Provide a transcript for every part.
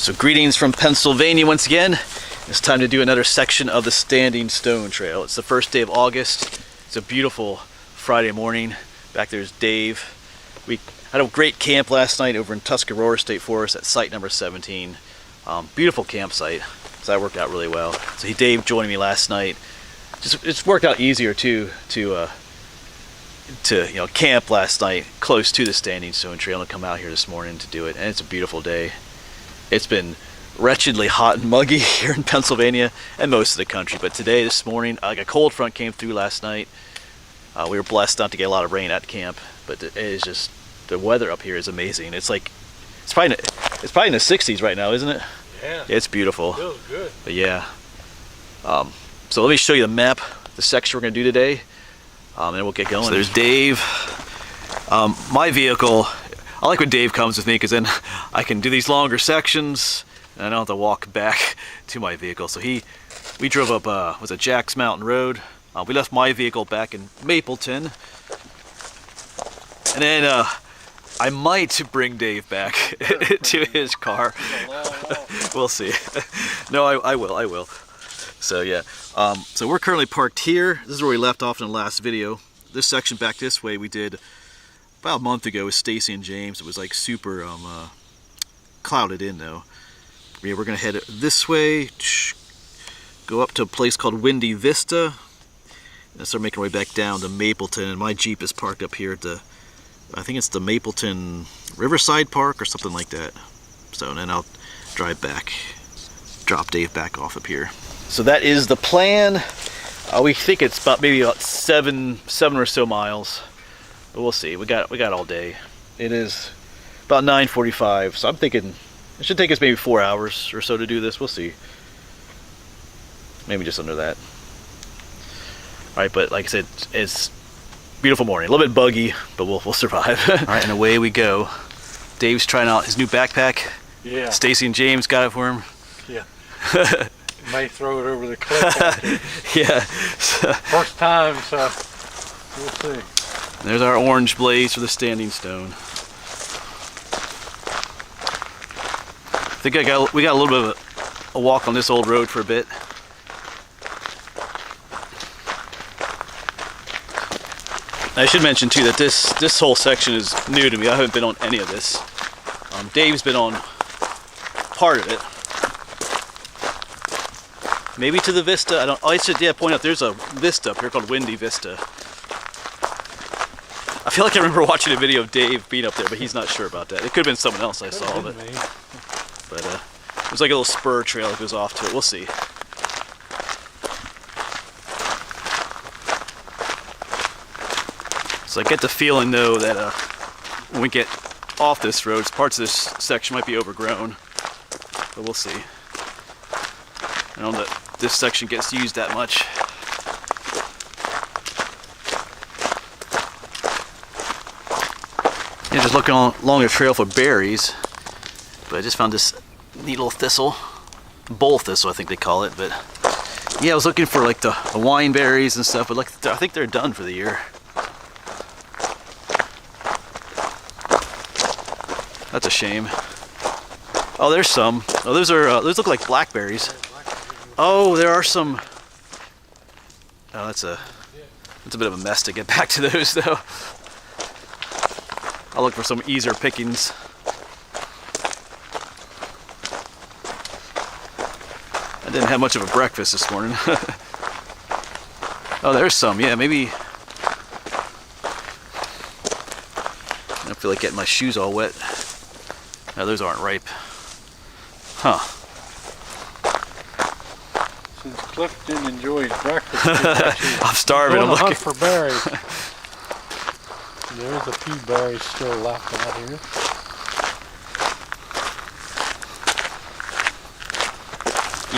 So greetings from Pennsylvania once again. It's time to do another section of the Standing Stone Trail. It's the first day of August. It's a beautiful Friday morning. Back there's Dave. We had a great camp last night over in Tuscarora State Forest at site number 17. Beautiful campsite, so that worked out really well. So Dave joined me last night. It's worked out easier to camp last night close to the Standing Stone Trail and come out here this morning to do it. And it's a beautiful day. It's been wretchedly hot and muggy here in Pennsylvania and most of the country, but today, this morning, like a cold front came through last night. We were blessed not to get a lot of rain at camp, but it is just, the weather up here is amazing. It's like, it's probably in the 60s right now, isn't it? Yeah. It's beautiful. Feels good. But yeah. So let me show you the map, the section we're going to do today, and then we'll get going. So there's Dave. My vehicle, I like when Dave comes with me because then I can do these longer sections and I don't have to walk back to my vehicle. So we drove up, was it Jack's Mountain Road? We left my vehicle back in Mapleton. And then I might bring Dave back to his car. We'll see. No, I will. So yeah, so we're currently parked here. This is where we left off in the last video. This section back this way we did about a month ago with Stacy and James. It was like super clouded in though. Yeah, we're gonna head this way, go up to a place called Windy Vista, and start making our way back down to Mapleton. And my Jeep is parked up here at the, I think it's the Mapleton Riverside Park or something like that. So then I'll drive back, drop Dave back off up here. So that is the plan. We think it's maybe about seven or so miles. But we'll see. We got all day. It is about 9:45, so I'm thinking it should take us maybe 4 hours or so to do this. We'll see. Maybe just under that. All right, but like I said, it's a beautiful morning. A little bit buggy, but we'll survive. All right, and away we go. Dave's trying out his new backpack. Yeah. Stacy and James got it for him. Yeah. May throw it over the cliff. Yeah. First time, so we'll see. There's our orange blaze for the Standing Stone. I think we got a little bit of a walk on this old road for a bit. I should mention too that this whole section is new to me. I haven't been on any of this. Dave's been on part of it. Maybe to the Vista. I should point out there's a Vista up here called Windy Vista. I feel like I remember watching a video of Dave being up there, but he's not sure about that. It could have been someone else I saw, but there's like a little spur trail that goes off to it. We'll see. So I get the feeling though that when we get off this road, parts of this section might be overgrown, but we'll see. I don't know that this section gets used that much. Yeah, just looking along the trail for berries, but I just found this neat little thistle, bowl thistle I think they call it. But yeah, I was looking for like the wine berries and stuff, but like I think they're done for the year. That's a shame. Oh, there's some. Oh, those look like blackberries. Oh, there are some. Oh, that's a bit of a mess to get back to those though. I'll look for some easier pickings. I didn't have much of a breakfast this morning. Oh, there's some. Yeah, maybe. I don't feel like getting my shoes all wet. No, those aren't ripe. Huh. Since Cliff didn't enjoy his breakfast, I'm starving. I'm looking for berries. There's a few berries still left out here.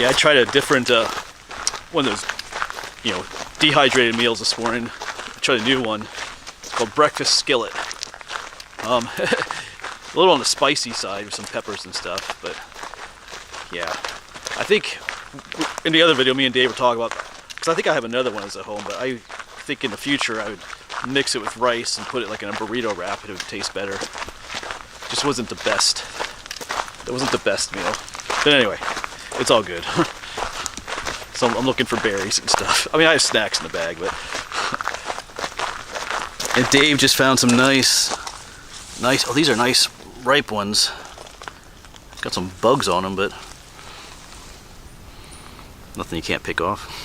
Yeah, I tried a different one of those, dehydrated meals this morning. I tried a new one. It's called breakfast skillet. A little on the spicy side with some peppers and stuff, but yeah. I think in the other video me and Dave were talking about, because I think I have another one as at home, but I think in the future I would mix it with rice and put it like in a burrito wrap. It would taste better. Just wasn't the best. It wasn't the best meal. But anyway, it's all good. So I'm looking for berries and stuff. I mean, I have snacks in the bag, but. And Dave just found some nice. Oh, these are nice ripe ones. Got some bugs on them, but nothing you can't pick off.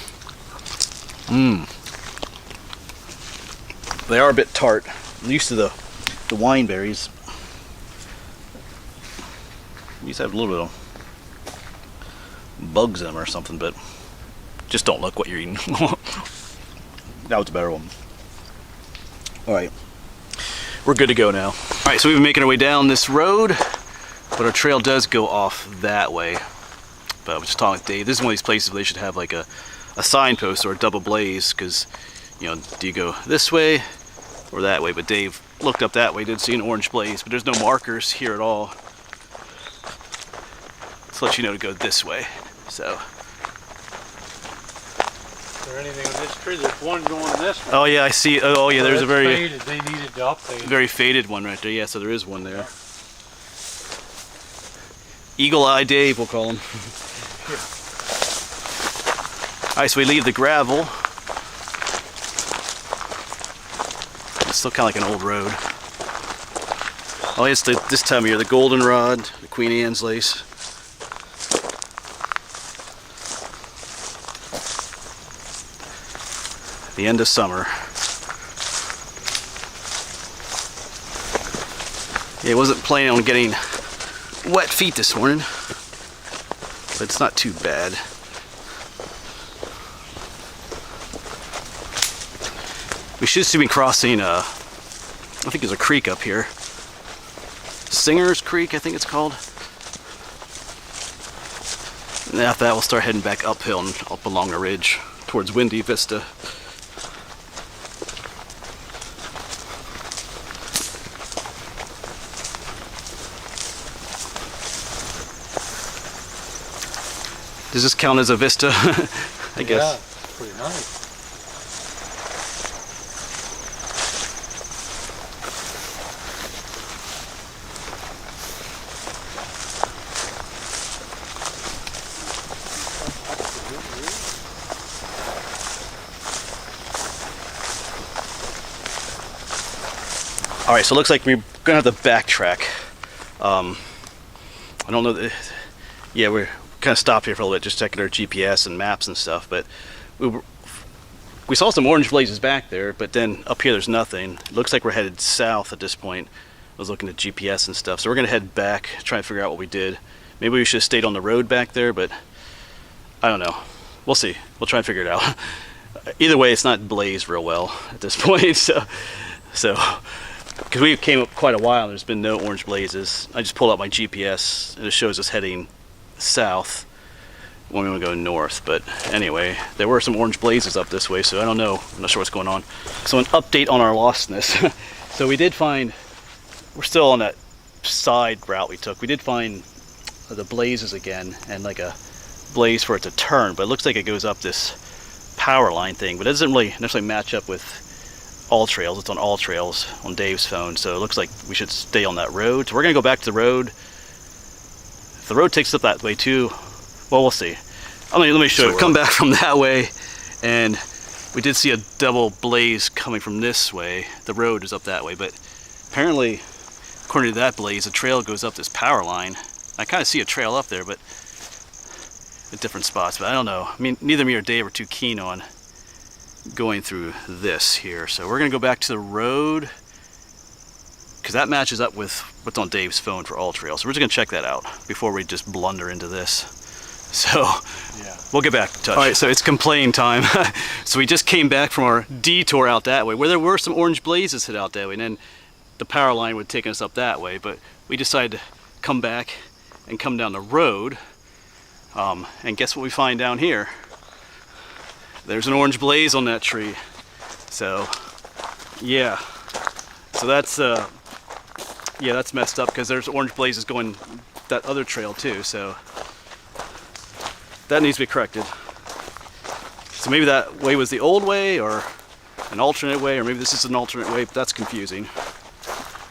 They are a bit tart. I'm used to the wine berries. These have a little bit of bugs in them or something, but just don't look what you're eating. That was a better one. All right, we're good to go now. All right, so we've been making our way down this road, but our trail does go off that way. But I was just talking with Dave. This is one of these places where they should have like a signpost or a double blaze, because, you know, do you go this way or that way? But Dave looked up that way, did see an orange blaze, but there's no markers here at all to let you know to go this way. So. Is there anything on this tree? There's one going this way. Oh yeah, I see. Oh yeah, there's a very faded. They needed to update. Very faded one right there. Yeah, so there is one there. Eagle Eye Dave, we'll call him. All right, so we leave the gravel. It's still kind of like an old road. Oh, it's this time of year, the goldenrod, the Queen Anne's lace. The end of summer. Yeah, I wasn't planning on getting wet feet this morning, but it's not too bad. We should soon be crossing, I think there's a creek up here. Singer's Creek, I think it's called. And after that, we'll start heading back uphill and up along the ridge towards Windy Vista. Does this count as a vista? I guess. Yeah, it's pretty nice. All right, so it looks like we're gonna have to backtrack. I don't know. Yeah, we're kind of stopped here for a little bit, just checking our GPS and maps and stuff. But we saw some orange blazes back there, but then up here there's nothing. It looks like we're headed south at this point. I was looking at GPS and stuff, so we're gonna head back, try and figure out what we did. Maybe we should have stayed on the road back there, but I don't know. We'll see. We'll try and figure it out. Either way, it's not blazed real well at this point. So because we came up quite a while and there's been no orange blazes. I just pulled out my GPS and it shows us heading south when we want to go north. But anyway, there were some orange blazes up this way, so I don't know. I'm not sure what's going on. So an update on our lostness. So we did find, we're still on that side route we took. We did find the blazes again and like a blaze for it to turn, but it looks like it goes up this power line thing, but it doesn't really necessarily match up with all trails. It's on all trails on Dave's phone, so it looks like we should stay on that road. So we're gonna go back to the road. If the road takes us up that way too, well, we'll see. Let me show you. Come back from that way, and we did see a double blaze coming from this way. The road is up that way, but apparently, according to that blaze, the trail goes up this power line. I kind of see a trail up there, but at different spots, but I don't know. I mean, neither me or Dave were too keen on going through this here. So we're gonna go back to the road because that matches up with what's on Dave's phone for all trails. So we're just gonna check that out before we just blunder into this. So yeah, we'll get back in touch. All right, so it's complain time. So we just came back from our detour out that way where there were some orange blazes hit out that way, and then the power line would have taken us up that way, but we decided to come back and come down the road. And guess what we find down here? There's an orange blaze on that tree. So yeah, so that's yeah, that's messed up because there's orange blazes going that other trail too, so that needs to be corrected. So maybe that way was the old way or an alternate way, or maybe this is an alternate way, but that's confusing.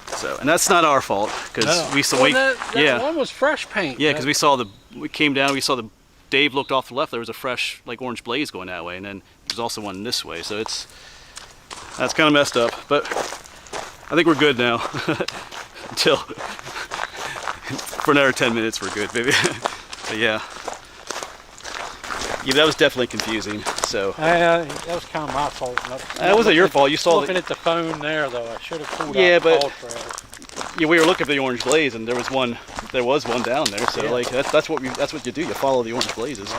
So, and that's not our fault because we saw that yeah, one was fresh paint. yeah, because we saw the we came down, we saw Dave looked off the left, there was a fresh like orange blaze going that way, and then there's also one this way, so that's kind of messed up, but I think we're good now. Until for another 10 minutes we're good, maybe. But yeah, that was definitely confusing. So that was kind of my fault. That wasn't your fault. You saw looking at the phone there, though. I should have pulled yeah, out but the trails. yeah, we were looking for the orange blaze, and there was one down there. So yeah. like that's what you do. You follow the orange blazes,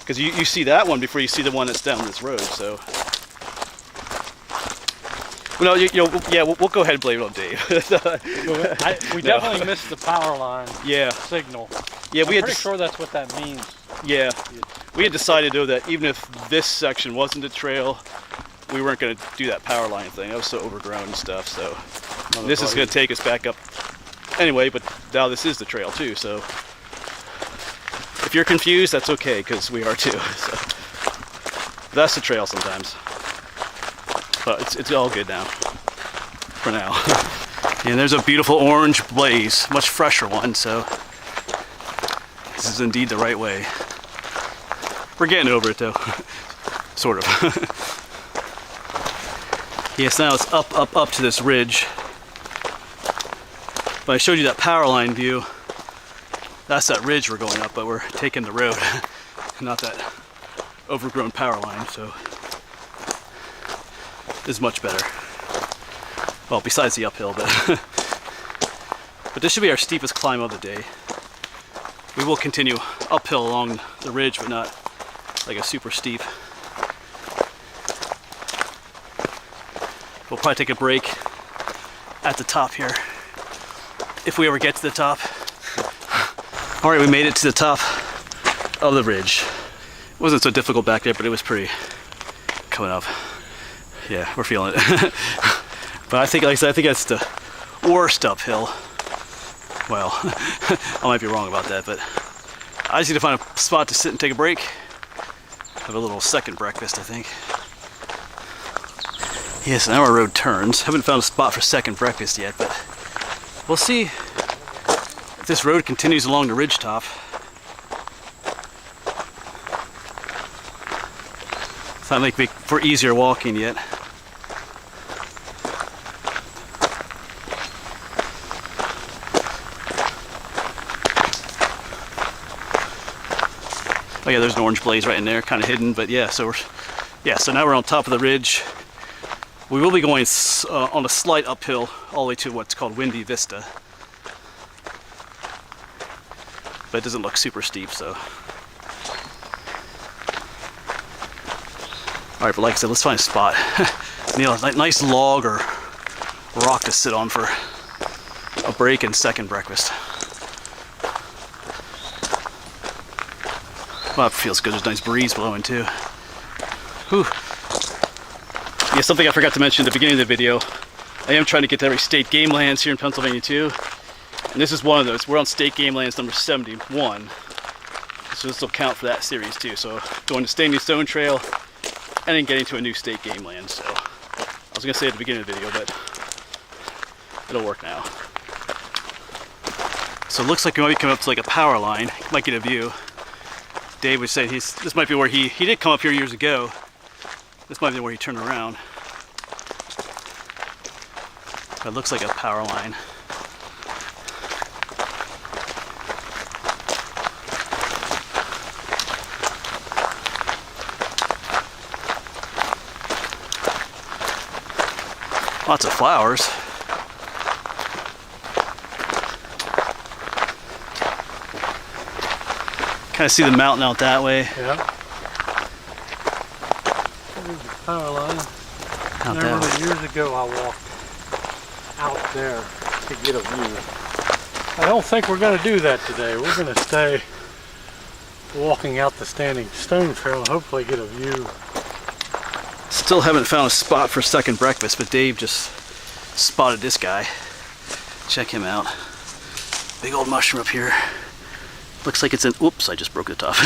because you see that one before you see the one that's down this road. So. Well, no, we'll go ahead and blame it on Dave. We definitely missed the power line signal. Yeah, I'm pretty sure that's what that means. Yeah, we had decided though that even if this section wasn't a trail, we weren't going to do that power line thing. That was so overgrown and stuff. So this is going to take us back up anyway. But now this is the trail too. So if you're confused, that's okay, because we are too. So that's the trail sometimes. But it's all good now, for now. And there's a beautiful orange blaze, much fresher one, so this is indeed the right way. We're getting over it though, sort of. Yes, now it's up to this ridge. But I showed you that power line view. That's that ridge we're going up, but we're taking the road, not that overgrown power line, so. Is much better. Well, besides the uphill, but this should be our steepest climb of the day. We will continue uphill along the ridge, but not like a super steep. We'll probably take a break at the top here, if we ever get to the top. All right, we made it to the top of the ridge. It wasn't so difficult back there, but it was pretty coming up. Yeah, we're feeling it. But I think, like I said, I think that's the worst uphill. Well, I might be wrong about that, but I just need to find a spot to sit and take a break. Have a little second breakfast, I think. Yes, now our road turns. Haven't found a spot for second breakfast yet, but we'll see if this road continues along the ridgetop. It's not making for easier walking yet. Oh yeah, there's an orange blaze right in there, kind of hidden, but yeah, so now we're on top of the ridge. We will be going on a slight uphill all the way to what's called Windy Vista. But it doesn't look super steep, so. All right, but like I said, let's find a spot. You know, a nice log or rock to sit on for a break and second breakfast. Well, it feels good. There's a nice breeze blowing too. Whew. Yeah, something I forgot to mention at the beginning of the video. I am trying to get to every state game lands here in Pennsylvania too. And this is one of those. We're on state game lands number 71. So this will count for that series too. So going to Standing Stone Trail and then getting to a new state game land. So I was gonna say at the beginning of the video, but it'll work now. So it looks like we might be coming up to like a power line. Might get a view. Dave was saying this might be where he did come up here years ago. This might be where he turned around. But it looks like a power line. Lots of flowers. Kind of see the mountain out that way. Yeah. There's the power line. Out I that remember way. years ago I walked out there to get a view. I don't think we're going to do that today. We're going to stay walking out the Standing Stone Trail and hopefully get a view. Still haven't found a spot for second breakfast, but Dave just spotted this guy. Check him out. Big old mushroom up here. Looks like it's in, oops, I just broke the top.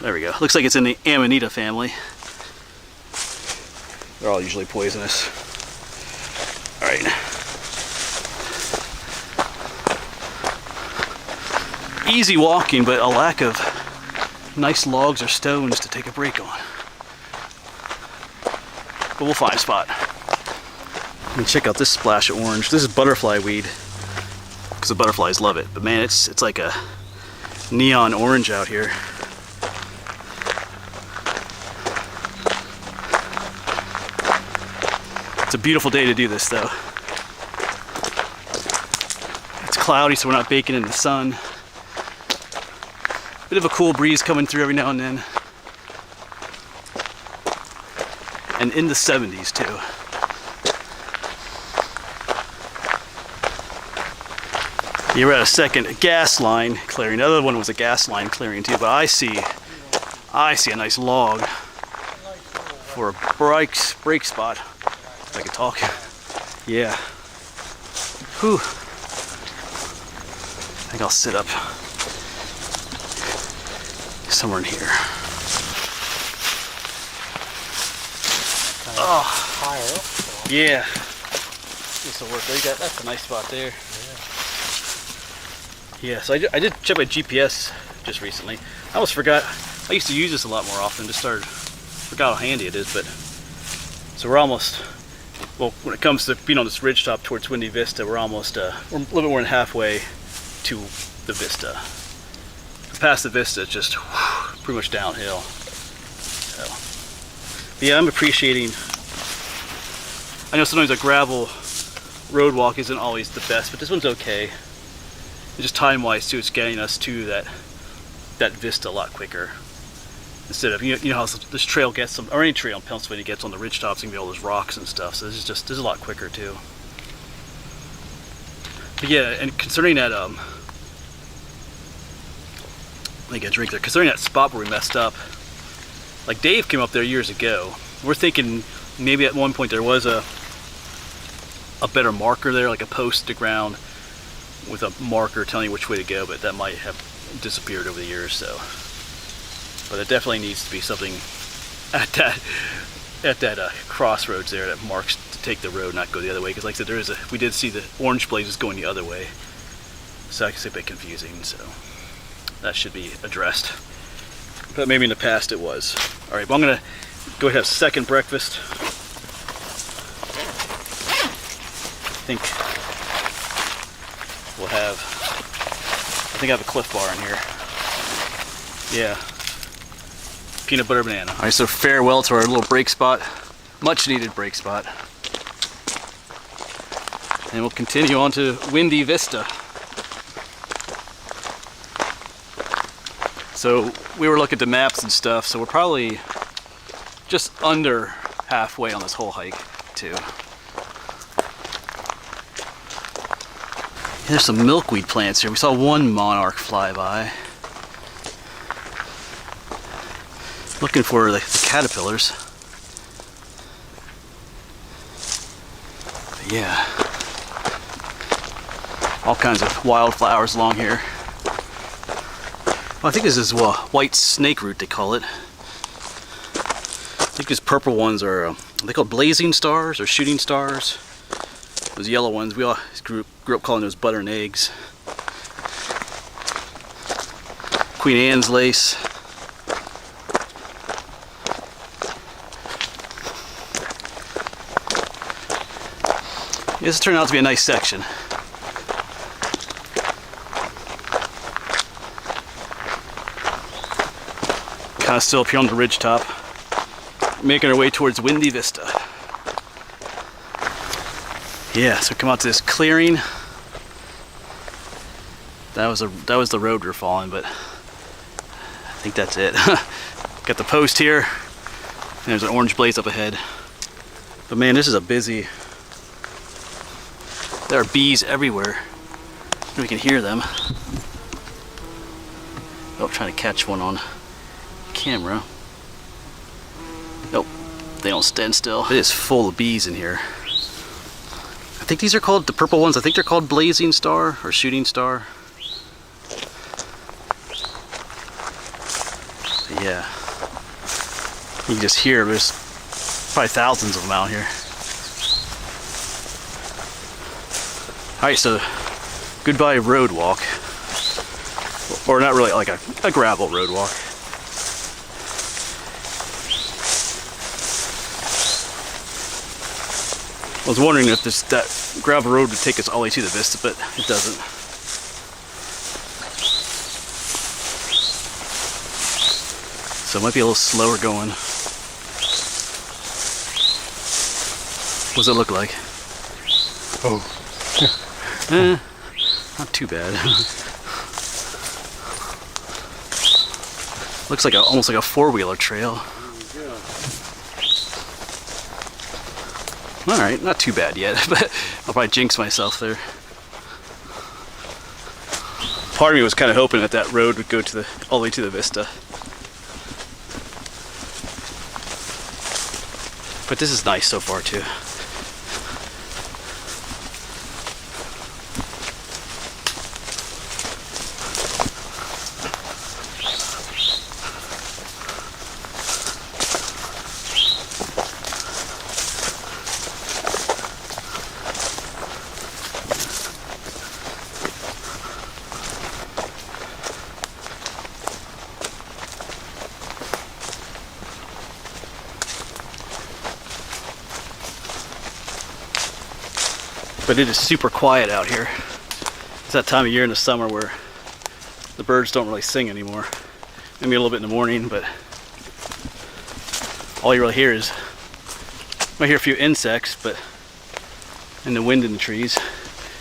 There we go. Looks like it's in the Amanita family. They're all usually poisonous. All right. easy walking, but a lack of nice logs or stones to take a break on. But we'll find a spot. And check out this splash of orange. This is butterfly weed, because the butterflies love it. But man, it's like a neon orange out here. It's a beautiful day to do this though. It's cloudy, so we're not baking in the sun. Bit of a cool breeze coming through every now and then. And in the 70s too. You were at a second gas line clearing. The other one was a gas line clearing too, but I see a nice log for a break spot. If I could talk. Yeah. Whew. I think I'll sit up somewhere in here. Oh, Higher up. yeah. This will work. That's a nice spot there. Yeah, so I did check my GPS just recently. I almost forgot. I used to use this a lot more often. Forgot how handy it is. But so we're almost. Well, when it comes to being on this ridgetop towards Windy Vista, we're a little bit more than halfway to the vista. Past the vista, it's just pretty much downhill. So, but yeah, I'm appreciating. I know sometimes a gravel road walk isn't always the best, but this one's okay. And just time-wise too, it's getting us to that vista a lot quicker. Instead of, you know how this trail gets, or any trail in Pennsylvania gets on the ridgetops, and be all those rocks and stuff. So this is a lot quicker too. But yeah, and concerning that, I get a drink there. Concerning that spot where we messed up, like Dave came up there years ago. We're thinking maybe at one point there was a better marker there, like a post to ground with a marker telling you which way to go, but that might have disappeared over the years. So, but it definitely needs to be something at that crossroads there that marks to take the road, not go the other way. Because like I said, we did see the orange blazes going the other way, so it's a bit confusing. So that should be addressed. But maybe in the past it was. All right, well, I'm gonna go ahead and have second breakfast. I think I have a Cliff Bar in here. Yeah. Peanut butter banana. All right, so farewell to our little break spot. Much needed break spot. And we'll continue on to Windy Vista. So we were looking at the maps and stuff, so we're probably just under halfway on this whole hike too. There's some milkweed plants here. We saw one monarch fly by. Looking for the caterpillars. But yeah. All kinds of wildflowers along here. Well, I think this is white snake root, they call it. I think these purple ones are they called blazing stars or shooting stars. Those yellow ones, we all grew up calling those butter and eggs. Queen Anne's lace. This turned out to be a nice section. Kind of still up here on the ridgetop, making our way towards Windy Vista. Yeah, so come out to this clearing. That was the road we were following, but I think that's it. Got the post here, and there's an orange blaze up ahead. But man, this is a busy. There are bees everywhere. We can hear them. Oh, trying to catch one on camera. Nope, they don't stand still. It is full of bees in here. I think these are called, the purple ones, I think they're called blazing star or shooting star. But yeah, you can just hear there's probably thousands of them out here. Alright, so goodbye road walk. Or not really, like a gravel road walk. I was wondering if that gravel road would take us all the way to the Vista, but it doesn't. So it might be a little slower going. What does it look like? Oh. Not too bad. Looks like almost like a four-wheeler trail. All right, not too bad yet, but I'll probably jinx myself there. Part of me was kind of hoping that that road would go to all the way to the Vista. But this is nice so far too. But it is super quiet out here. It's that time of year in the summer where the birds don't really sing anymore. Maybe a little bit in the morning, but all you really hear is, you might hear a few insects, but and the wind in the trees,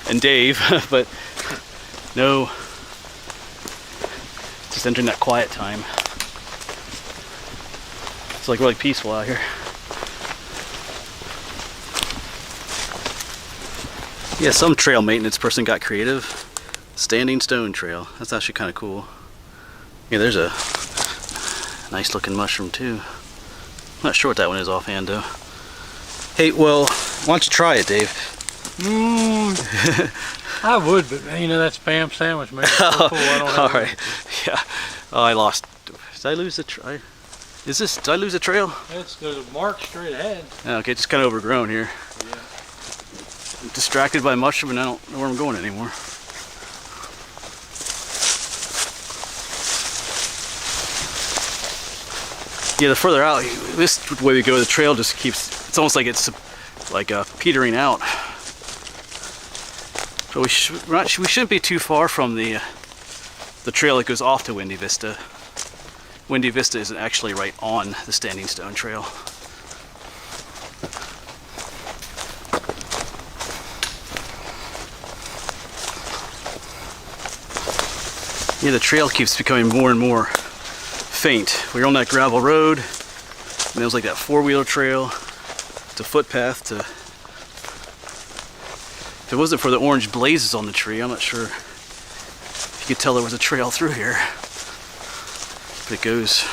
and Dave, but no, just entering that quiet time. It's like really peaceful out here. Yeah, some trail maintenance person got creative. Standing stone trail. That's actually kind of cool. Yeah, there's a nice looking mushroom too. I'm not sure what that one is offhand though. Hey, well, why don't you try it, Dave? I would, but you know that spam sandwich makes it so full. I don't know. All right. Yeah. Oh, I lost. Did I lose the trail? Did I lose the trail? There's a mark straight ahead. Okay, just kind of overgrown here. Yeah. I'm distracted by mushroom and I don't know where I'm going anymore. Yeah, the further out, this way we go, the trail just keeps, it's almost like it's like petering out. But we shouldn't be too far from the trail that goes off to Windy Vista. Windy Vista isn't actually right on the Standing Stone Trail. Yeah, the trail keeps becoming more and more faint. We're on that gravel road, and it was like that four-wheeler trail. It's a footpath to... If it wasn't for the orange blazes on the tree, I'm not sure if you could tell there was a trail through here. But it goes...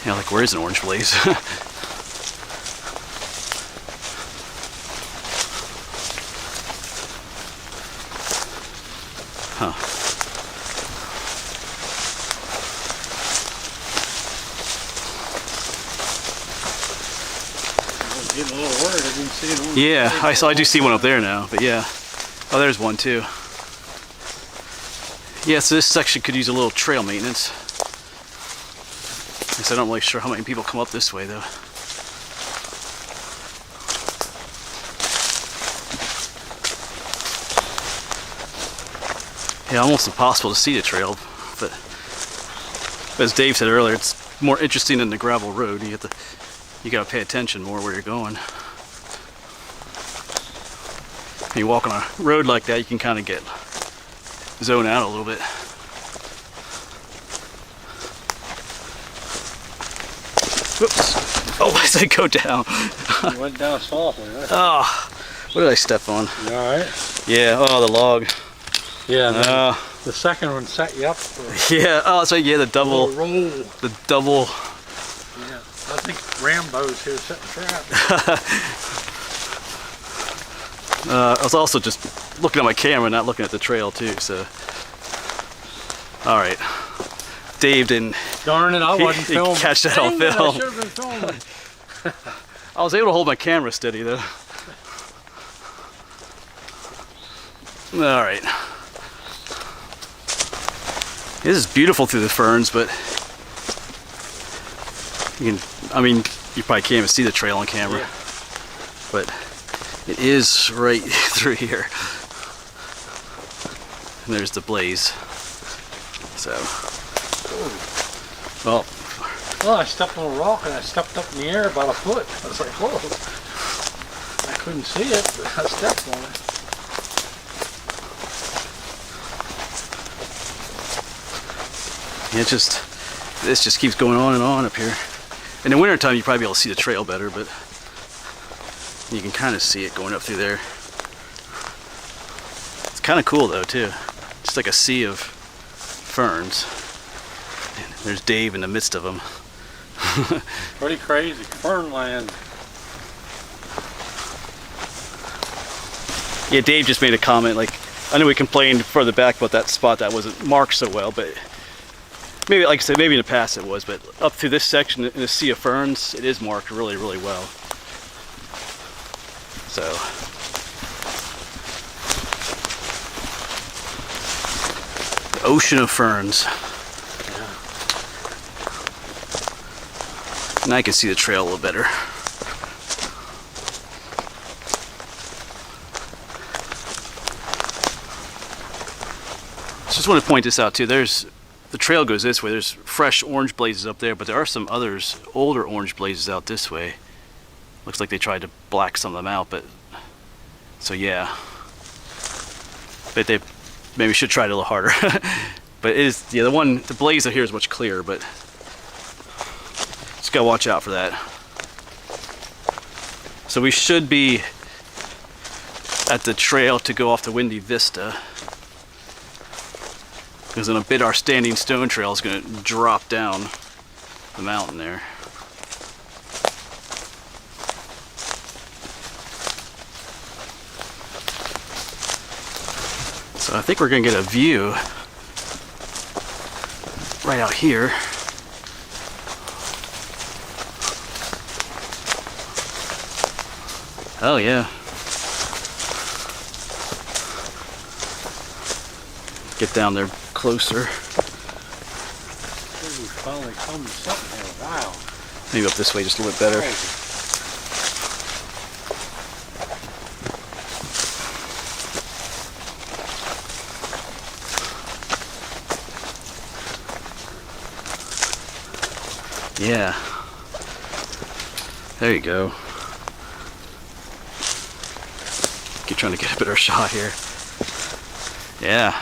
Yeah, like where is an orange blaze? Huh. Getting a little worried. I didn't see it. Yeah, I do see one up there now, but yeah. Oh, there's one too. Yeah, so this section could use a little trail maintenance. I guess I'm not really sure how many people come up this way though. Yeah, almost impossible to see the trail, but as Dave said earlier, it's more interesting than the gravel road. You gotta pay attention more where you're going. When you walk on a road like that, you can kind of zone out a little bit. Whoops! Oh, I said go down. You went down softly, right? Oh, what did I step on? You all right? Yeah. Oh, the log. Yeah. The second one set you up for yeah. Oh, so yeah, the double roll. The double. Yeah. I think Rambo's here setting trap. I was also just looking at my camera, not looking at the trail too. So, all right. Dave didn't. Darn it! I wasn't filming. Catch that on film. I should have been filming. I was able to hold my camera steady though. All right. This is beautiful through the ferns, but you can, I mean, you probably can't even see the trail on camera, Yeah. but it is right through here. And there's the blaze. So, well, I stepped on a rock and I stepped up in the air about a foot. I was like, whoa. I couldn't see it, but I stepped on it. yeah, this just keeps going on and on up here. In the wintertime, you probably be able to see the trail better, but you can kind of see it going up through there. It's kind of cool though, too. Just like a sea of ferns. And there's Dave in the midst of them. Pretty crazy. Fern land. Yeah, Dave just made a comment, like, I know we complained further back about that spot that wasn't marked so well, but maybe, like I said, maybe in the past it was, but up through this section in the sea of ferns, it is marked really, really well. So, the ocean of ferns. And I can see the trail a little better. Just want to point this out too. The trail goes this way. There's fresh orange blazes up there, but there are some others, older orange blazes out this way. Looks like they tried to black some of them out, but so yeah. But they maybe should try it a little harder. But it is, yeah, the blaze out here is much clearer, but just gotta watch out for that. So we should be at the trail to go off to Windy Vista, because in a bit our standing stone trail is going to drop down the mountain there. So I think we're going to get a view right out here. Oh yeah. Get down there closer. We finally come to something here. Wow. Maybe up this way just a little bit better. Crazy. Yeah. There you go. Keep trying to get a better shot here. Yeah.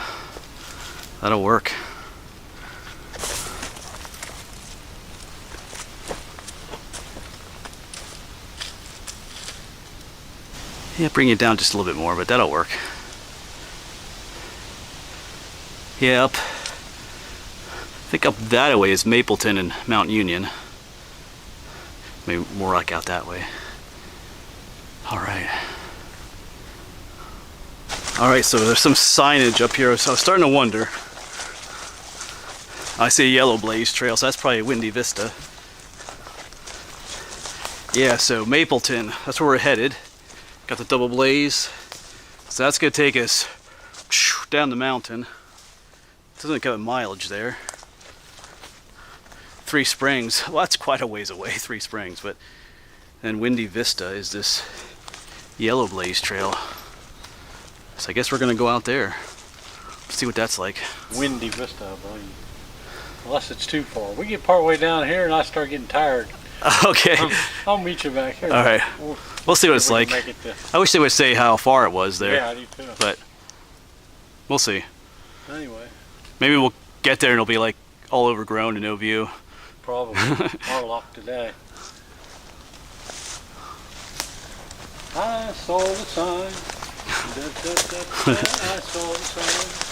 That'll work. Yeah, bring it down just a little bit more, but that'll work. Yeah, I think up that way is Mapleton and Mount Union. Maybe more like out that way. Alright. Alright, so there's some signage up here, so I was starting to wonder. I see a yellow blaze trail, so that's probably Windy Vista. Yeah, so Mapleton, that's where we're headed. Got the double blaze. So that's going to take us down the mountain. Doesn't got mileage there. 3 Springs, well that's quite a ways away, 3 Springs, but then Windy Vista is this yellow blaze trail. So I guess we're going to go out there. See what that's like. Windy Vista, I believe. Unless it's too far. We get part way down here and I start getting tired. Okay. I'll meet you back here. All right. We'll see what it's like. Make it I wish they would say how far it was there. Yeah, I do too. But we'll see. Anyway. Maybe we'll get there and it'll be like all overgrown and no view. Probably. Our luck today. I saw the sign. I saw the sign.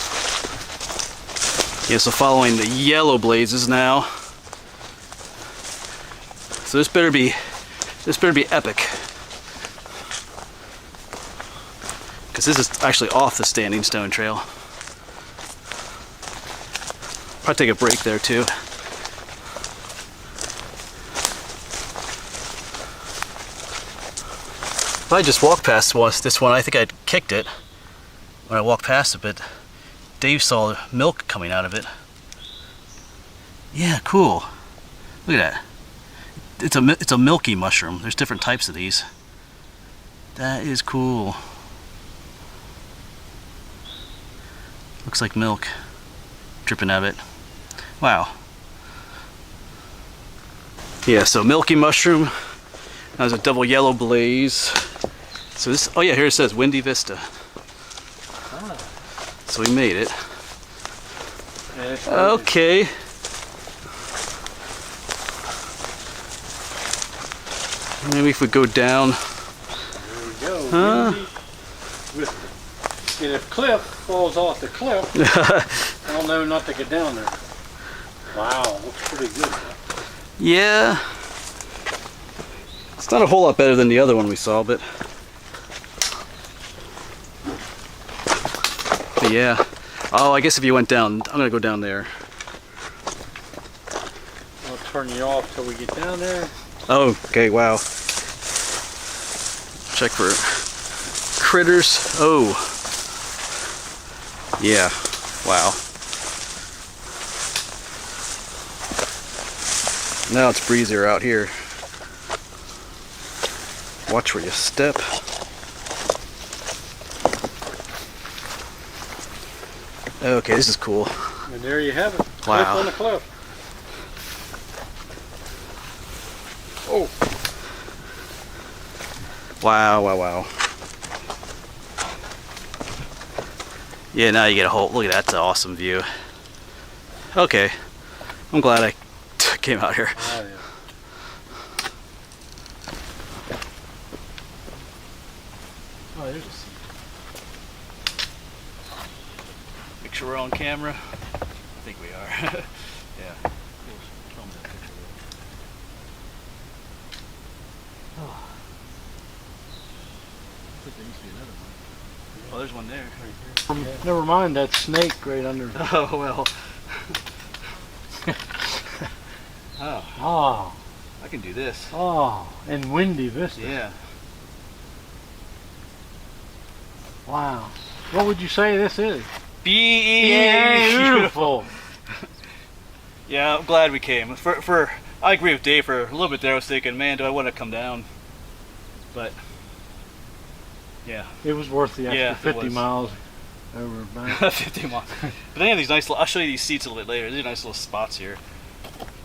Yeah, so following the yellow blazes now. So this better be epic. Because this is actually off the standing stone trail. Probably take a break there too. If I just walked past this one, I think I'd kicked it. when I walked past it, but Dave saw milk coming out of it. Yeah, cool. Look at that. It's a milky mushroom. There's different types of these. That is cool. Looks like milk dripping out of it. Wow. Yeah, so milky mushroom. There's a double yellow blaze. So this, oh yeah, here it says Windy Vista. Ah. So we made it. Yeah, okay. Maybe if we go down. There we go. Huh? And if cliff falls off the cliff, I'll know not to get down there. Wow, looks pretty good. Yeah. It's not a whole lot better than the other one we saw, but yeah. Oh, I guess if you went down, I'm gonna go down there. I'll turn you off till we get down there. Oh, okay, wow. Check for critters. Oh. Yeah, wow. Now it's breezier out here. Watch where you step. Okay, this is cool. And there you have it. Wow. Cliff on the cliff. Oh. Wow, wow, wow. Yeah, now you get a whole, look at that, that's an awesome view. Okay, I'm glad I came out here. Oh, yeah. Oh, there's a seat. Make sure we're on camera. I think we are. Yeah. Oh, there's one there. Never mind that snake right under. Oh, well. Oh. Oh. I can do this. Oh, and Windy Vista. Yeah. Wow. What would you say this is? Beautiful. Yeah, I'm glad we came. I agree with Dave. For a little bit there, I was thinking, man, do I want to come down? But yeah, it was worth the extra 50 miles over back. 50 miles. But they have these nice. I'll show you these seats a little bit later. These are nice little spots here.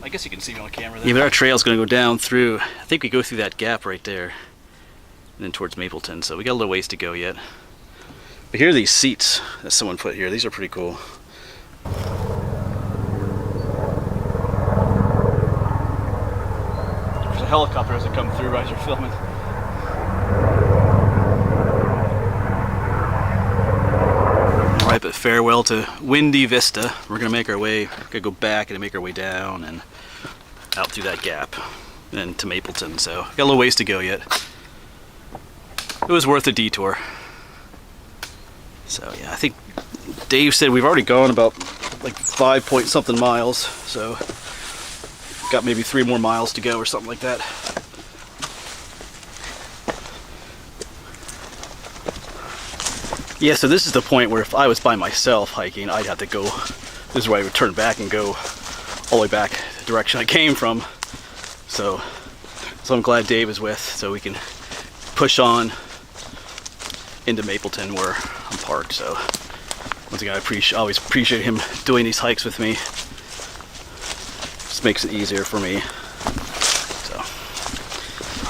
I guess you can see me on camera there. Yeah, but our trail's going to go down through. I think we go through that gap right there, and then towards Mapleton. So we got a little ways to go yet. But here are these seats that someone put here. These are pretty cool. There's a helicopter as it comes through as you're filming. Alright, but farewell to Windy Vista. We're gonna make our way, gonna go back and make our way down and out through that gap and to Mapleton. So got a little ways to go yet. It was worth a detour. So yeah, I think Dave said we've already gone about like 5 point something miles. So got maybe 3 more miles to go or something like that. Yeah, so this is the point where if I was by myself hiking, I'd have to go, this is where I would turn back and go all the way back the direction I came from. So I'm glad Dave is with, so we can push on into Mapleton where I'm parked. So once again, I always appreciate him doing these hikes with me. Just makes it easier for me. So,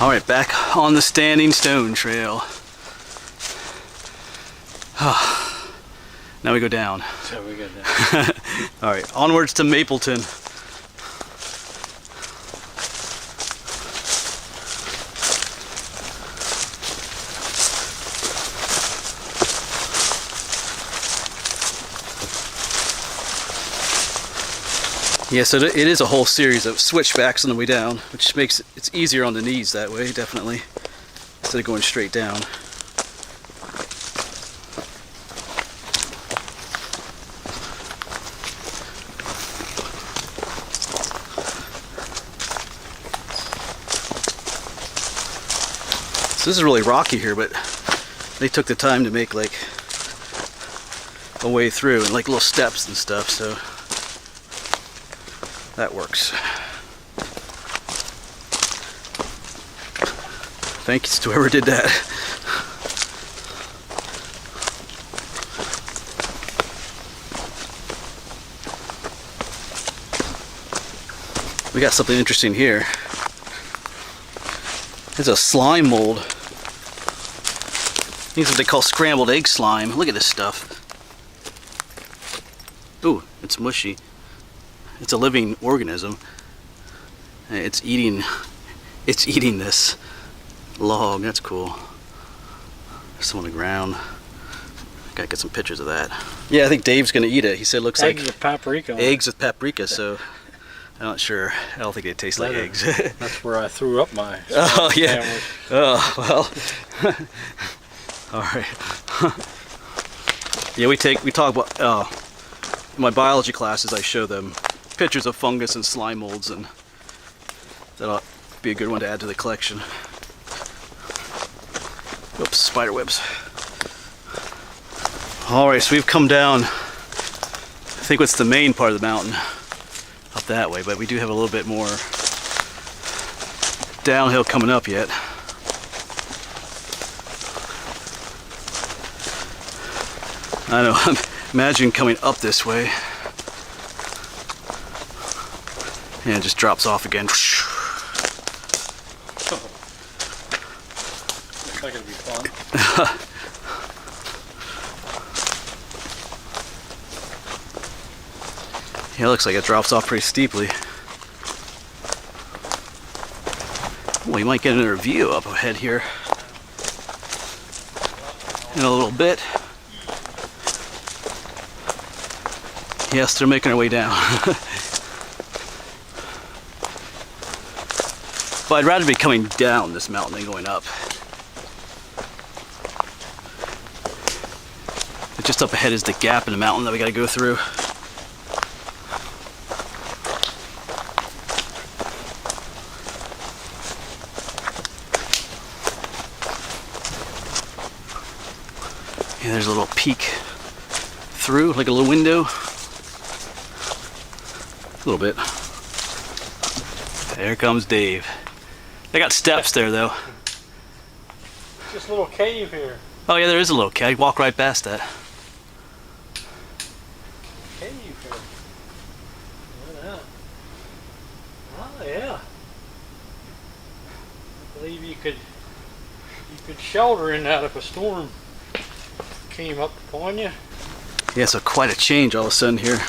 all right, back on the Standing Stone Trail. Now we go down. So we go down. All right, onwards to Mapleton. Yeah, so it is a whole series of switchbacks on the way down, which makes it's easier on the knees that way, definitely, instead of going straight down. So this is really rocky here, but they took the time to make like a way through, and like little steps and stuff, so that works. Thanks to whoever did that. We got something interesting here. There's a slime mold. These are what they call scrambled egg slime. Look at this stuff. Ooh, it's mushy. It's a living organism. It's eating this log. That's cool. There's some on the ground. Gotta get some pictures of that. Yeah, I think Dave's gonna eat it. He said it looks Eggs like with paprika. eggs with paprika, so I'm not sure. I don't think they taste like eggs. That's where I threw up my yeah. sandwich. Oh, well. All right. Yeah, we talk about in my biology classes. I show them pictures of fungus and slime molds, and that'll be a good one to add to the collection. Oops, spider webs. All right, so we've come down. I think what's the main part of the mountain up that way, but we do have a little bit more downhill coming up yet. I don't know, imagine coming up this way and it just drops off again. Looks like it'll be fun. Yeah, it looks like it drops off pretty steeply. Well, you might get another view up ahead here in a little bit. Yes, they're making their way down. But I'd rather be coming down this mountain than going up. But just up ahead is the gap in the mountain that we gotta go through. Yeah, there's a little peek through, like a little window. A little bit. There comes Dave. They got steps there though. Just a little cave here. Oh yeah, there is a little cave. Walk right past that. Cave here. Look at that. Oh yeah. I believe you could shelter in that if a storm came up upon you. Yeah, so quite a change all of a sudden here.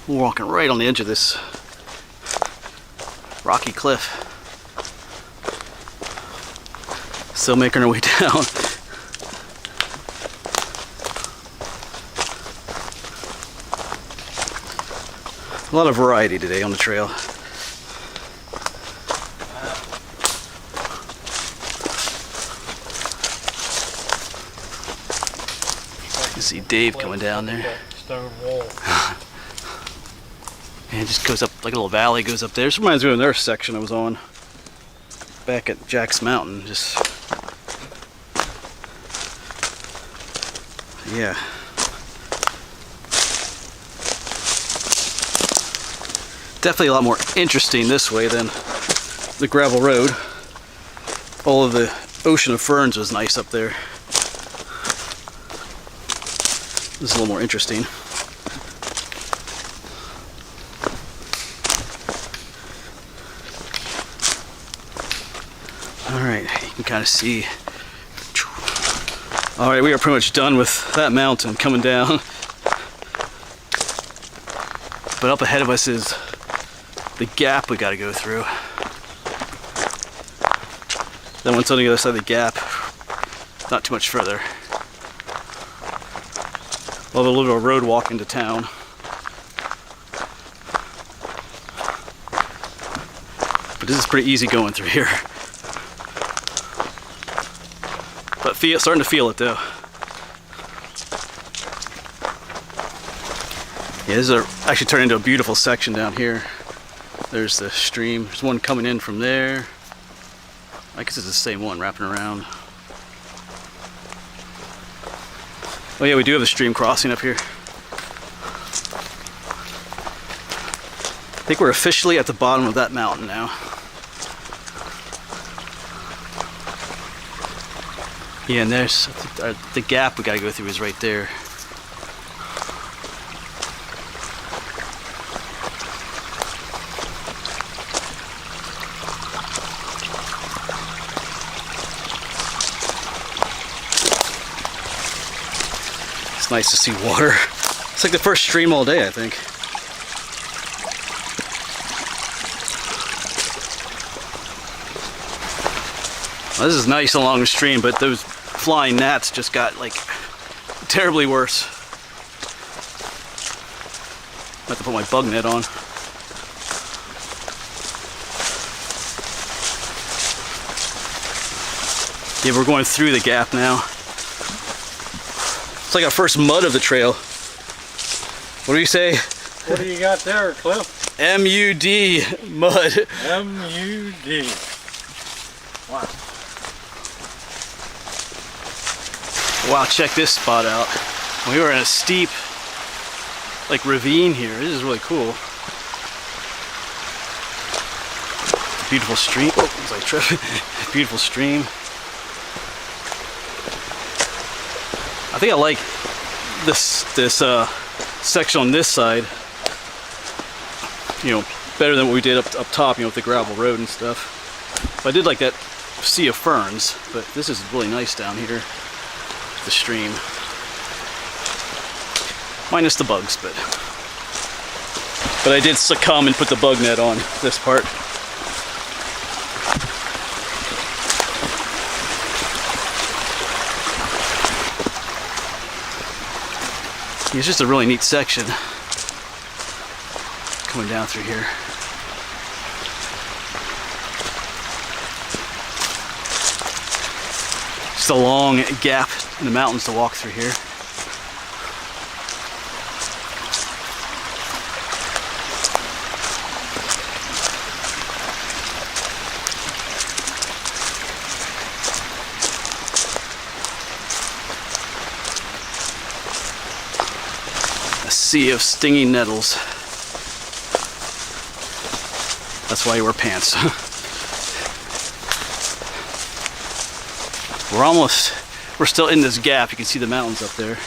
We're walking right on the edge of this rocky cliff. Still making our way down. A lot of variety today on the trail. You can see Dave coming down there. Stone wall. And it just goes up like a little valley, goes up there. This reminds me of another section I was on back at Jack's Mountain. Just, yeah. Definitely a lot more interesting this way than the gravel road. All of the ocean of ferns was nice up there. This is a little more interesting. Alright, you can kind of see. Alright, we are pretty much done with that mountain coming down. But up ahead of us is the gap we got to go through. Then once on the other side of the gap, not too much further. We'll have a little road walk into town. But this is pretty easy going through here. But starting to feel it though. Yeah, this is actually turned into a beautiful section down here. There's the stream. There's one coming in from there. I guess it's the same one wrapping around. Oh yeah, we do have a stream crossing up here. I think we're officially at the bottom of that mountain now. Yeah, and there's the gap we gotta go through is right there. It's nice to see water. It's like the first stream all day, I think. Well, this is nice along the stream, but those flying gnats just got like terribly worse. I have to put my bug net on. Yeah, we're going through the gap now. It's like our first mud of the trail. What do you say? What do you got there, Cliff? M-U-D, mud. M-U-D. Wow. Wow, check this spot out. We were in a steep, like, ravine here. This is really cool. Beautiful stream. Oh, it's like tripping. Beautiful stream. I think I like this section on this side, you know, better than what we did up top, you know, with the gravel road and stuff. But I did like that sea of ferns, but this is really nice down here, the stream. Minus the bugs, but I did succumb and put the bug net on this part. It's just a really neat section coming down through here. Just a long gap in the mountains to walk through here. Sea of stinging nettles. That's why you wear pants. We're still in this gap. You can see the mountains up there.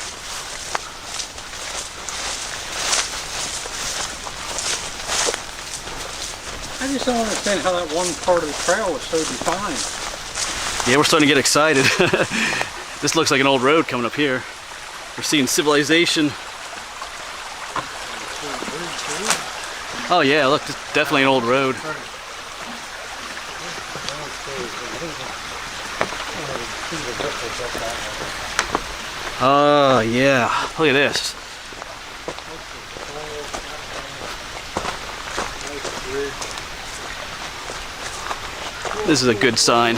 I just don't understand how that one part of the trail was so defined. Yeah, we're starting to get excited. This looks like an old road coming up here. We're seeing civilization. Oh yeah, look, it's definitely an old road. Oh yeah, look at this. This is a good sign.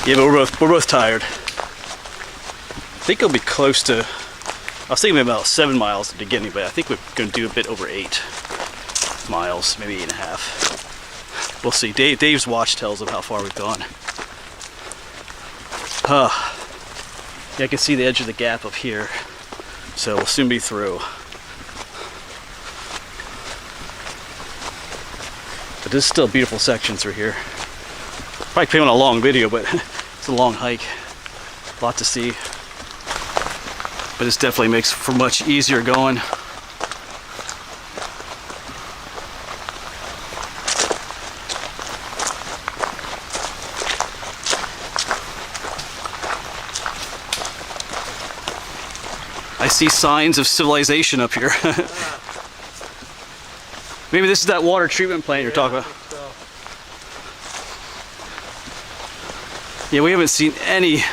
Yeah, but we're both tired. I think it'll be close to, I was thinking about 7 miles at the beginning, but I think we're going to do a bit over 8 miles, maybe 8.5. We'll see. Dave's watch tells him how far we've gone. Yeah, I can see the edge of the gap up here, so we'll soon be through. But this is still a beautiful section through here. Probably came on a long video, but it's a long hike. A lot to see. But this definitely makes for much easier going. I see signs of civilization up here. Maybe this is that water treatment plant you're talking about. Yeah, we haven't seen any.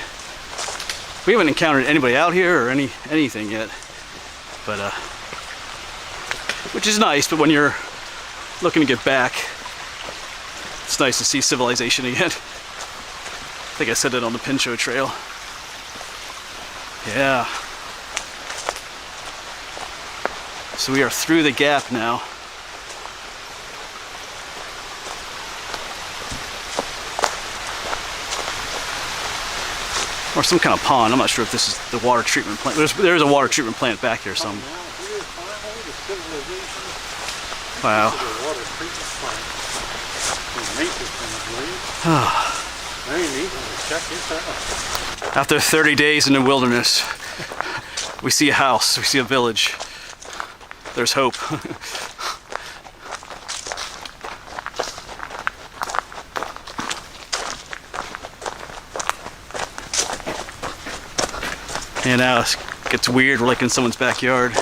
We haven't encountered anybody out here or anything yet. But which is nice. But when you're looking to get back, it's nice to see civilization again. I think I said that on the Pinchot Trail. Yeah. So we are through the gap now. Or some kind of pond. I'm not sure if this is the water treatment plant. There's a water treatment plant back here somewhere. Wow. After 30 days in the wilderness, we see a house, we see a village. There's hope. And now it gets weird, we're like in someone's backyard.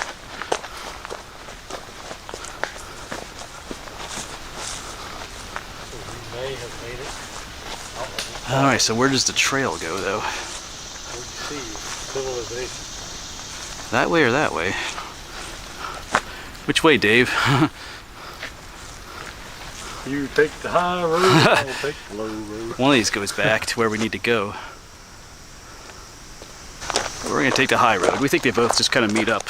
Alright, so where does the trail go though? That way or that way? Which way, Dave? You take the high road, I'll take the low road. One of these goes back to where we need to go. We're going to take the high road. We think they both just kind of meet up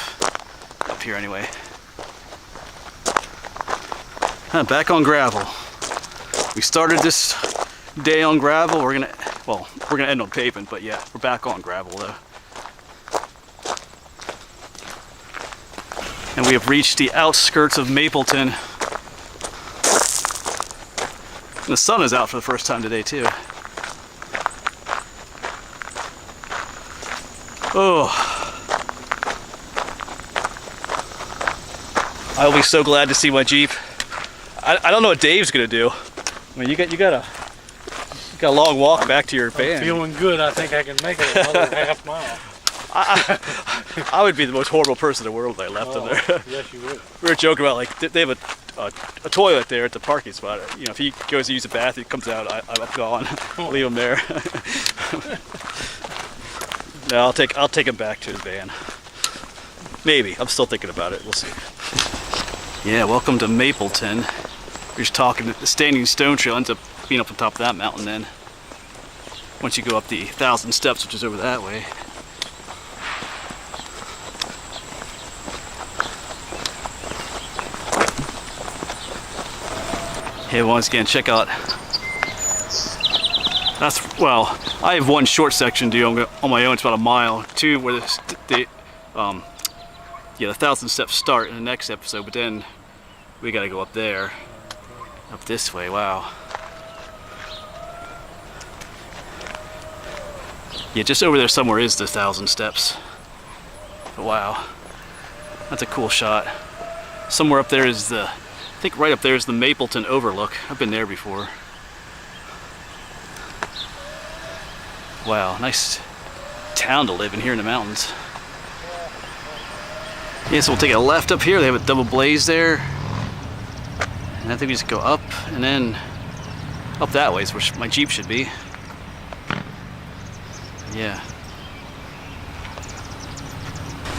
here anyway. Back on gravel. We started this day on gravel. We're gonna end on pavement, but yeah, we're back on gravel though. And we have reached the outskirts of Mapleton. And the sun is out for the first time today too. Oh, I'll be so glad to see my Jeep. I don't know what Dave's gonna do. I mean, you got a long walk back to your van. I'm feeling good. I think I can make it another half mile. I would be the most horrible person in the world if I left them there. Yes, you would. We were joking about like they have a toilet there at the parking spot. You know, if he goes to use the bath, he comes out. I'm gone. Leave him there. No, I'll take him back to his van. Maybe. I'm still thinking about it. We'll see. Yeah, welcome to Mapleton. We're just talking. The Standing Stone Trail ends up being up on top of that mountain. Then once you go up the 1,000 steps, which is over that way. Hey, once again, check out. Well, I have one short section to do on my own. It's about a mile. Two where the 1,000 steps start in the next episode, but then we got to go up there, up this way. Wow. Yeah, just over there somewhere is the 1,000 steps. But wow, that's a cool shot. Somewhere up there is I think right up there is the Mapleton overlook. I've been there before. Wow, nice town to live in here in the mountains. Yeah, so we'll take a left up here. They have a double blaze there. And I think we just go up and then up that way is where my Jeep should be. Yeah.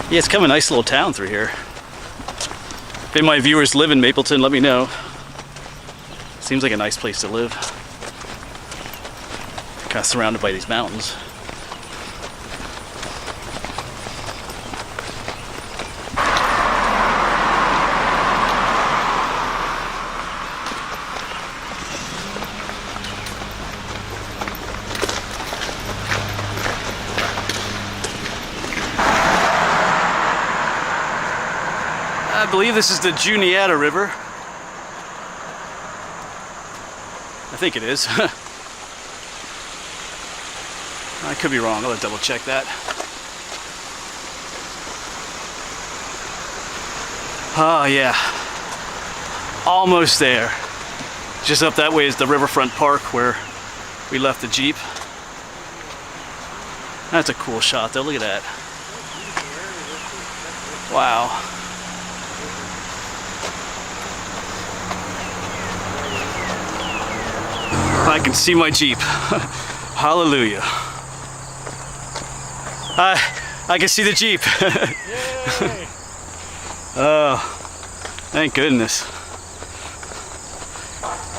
Yeah, it's kind of a nice little town through here. If any of my viewers live in Mapleton, let me know. Seems like a nice place to live. Kind of surrounded by these mountains. I believe this is the Juniata River. I think it is. I could be wrong. I'll double check that. Oh yeah, almost there. Just up that way is the Riverfront Park where we left the Jeep. That's a cool shot though. Look at that. Wow. I can see my Jeep. Hallelujah. I can see the Jeep. Yay! Oh, thank goodness.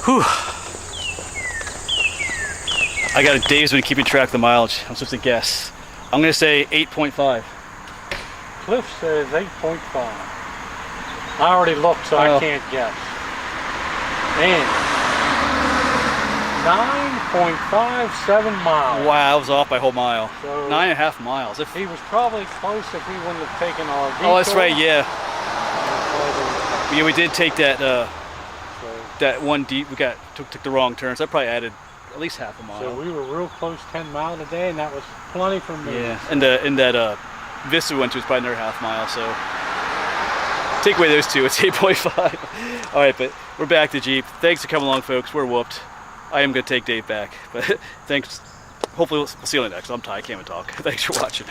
Whew. I got it. Dave's been keeping track of the mileage. I'm supposed to guess. I'm gonna say 8.5. Cliff says 8.5. I already looked, so I can't guess. And 9.57 miles. Wow, I was off by a whole mile. So 9.5 miles. If, he was probably close if we wouldn't have taken our detour. oh, that's right, yeah. Yeah, we did take that that one deep. We took the wrong turn, so that probably added at least half a mile. So we were real close 10 miles a day, and that was plenty for me. Yeah, and that Vista we went to was probably another half mile. So take away those two, it's 8.5. All right, but we're back to Jeep. Thanks for coming along, folks. We're whooped. I am gonna take Dave back, but thanks. Hopefully we'll see you on the next. I'm tired. I can't even talk. Thanks for watching.